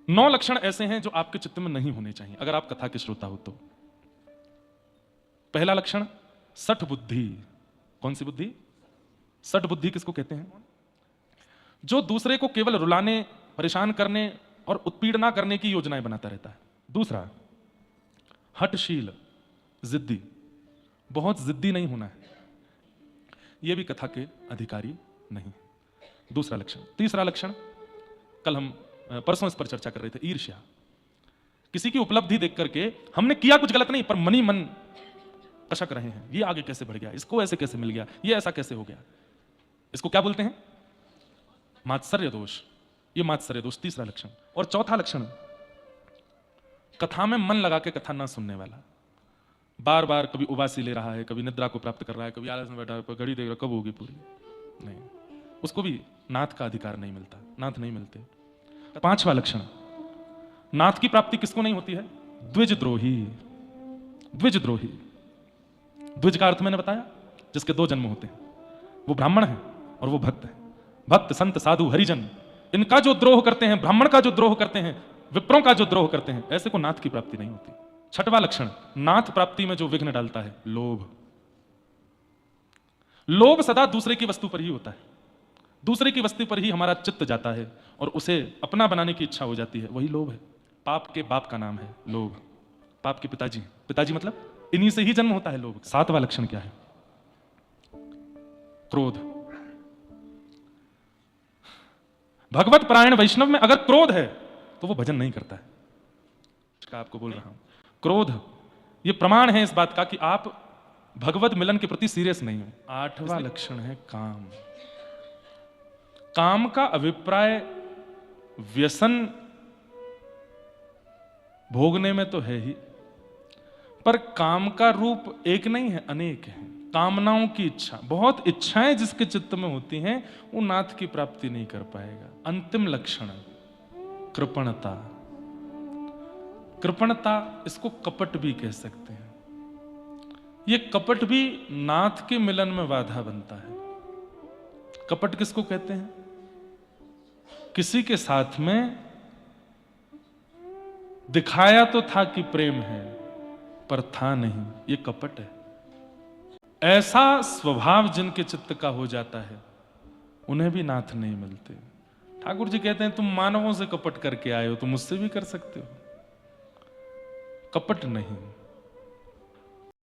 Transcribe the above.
9 लक्षण ऐसे हैं जो आपके चित्त में नहीं होने चाहिए अगर आप कथा के श्रोता हो तो। पहला लक्षण सठ बुद्धि। कौन सी बुद्धि? सठ बुद्धि किसको कहते हैं? जो दूसरे को केवल रुलाने, परेशान करने और उत्पीड़ना करने की योजनाएं बनाता रहता है। दूसरा हठशील, जिद्दी। बहुत जिद्दी नहीं होना है, यह भी कथा के अधिकारी नहीं। दूसरा लक्षण। तीसरा लक्षण, कल हम परसों इस पर चर्चा कर रहे थे, ईर्ष्या। किसी की उपलब्धि देख करके हमने किया कुछ गलत नहीं पर मनी मन कशक रहे हैं, ये आगे कैसे बढ़ गया, इसको ऐसे कैसे मिल गया, ये ऐसा कैसे हो गया। इसको क्या बोलते हैं? मात्सर्य दोष। ये मात्सर्य दोष तीसरा लक्षण। और चौथा लक्षण, कथा में मन लगा के कथा ना सुनने वाला। बार बार कभी उबासी ले रहा है, कभी निद्रा को प्राप्त कर रहा है, कभी आलस में बैठा है, घड़ी देख रहा, कब होगी पूरी। नहीं, उसको भी नाथ का अधिकार नहीं मिलता, नाथ नहीं मिलते। पांचवा लक्षण, नाथ की प्राप्ति किसको नहीं होती है? द्विजद्रोही। द्विजद्रोही, द्विज का अर्थ मैंने बताया, जिसके 2 जन्म होते हैं। वो ब्राह्मण है और वो भक्त है। भक्त, संत, साधु, हरिजन, इनका जो द्रोह करते हैं, ब्राह्मण का जो द्रोह करते हैं, विप्रों का जो द्रोह करते हैं, ऐसे को नाथ की प्राप्ति नहीं होती। छठवां लक्षण, नाथ प्राप्ति में जो विघ्न डालता है, लोभ। लोभ सदा दूसरे की वस्तु पर ही होता है, दूसरे की वस्तु पर ही हमारा चित्त जाता है और उसे अपना बनाने की इच्छा हो जाती है, वही लोभ है। पाप के बाप का नाम है लोभ। पाप के पिताजी, पिताजी मतलब इन्हीं से ही जन्म होता है लोभ। सातवां लक्षण क्या है? क्रोध। भगवत परायण वैष्णव में अगर क्रोध है तो वो भजन नहीं करता है। इसका आपको बोल रहा हूं, क्रोध ये प्रमाण है इस बात का कि आप भगवत मिलन के प्रति सीरियस नहीं हो। आठवां लक्षण है काम। काम का अभिप्राय व्यसन भोगने में तो है ही, पर काम का रूप एक नहीं है, अनेक है। कामनाओं की इच्छा, बहुत इच्छाएं जिसके चित्त में होती हैं, वो नाथ की प्राप्ति नहीं कर पाएगा। अंतिम लक्षण कृपणता। कृपणता, इसको कपट भी कह सकते हैं। ये कपट भी नाथ के मिलन में बाधा बनता है। कपट किसको कहते हैं? किसी के साथ में दिखाया तो था कि प्रेम है पर था नहीं, ये कपट है। ऐसा स्वभाव जिनके चित्त का हो जाता है उन्हें भी नाथ नहीं मिलते। ठाकुर जी कहते हैं तुम मानवों से कपट करके आए हो तो मुझसे भी कर सकते हो। कपट नहीं।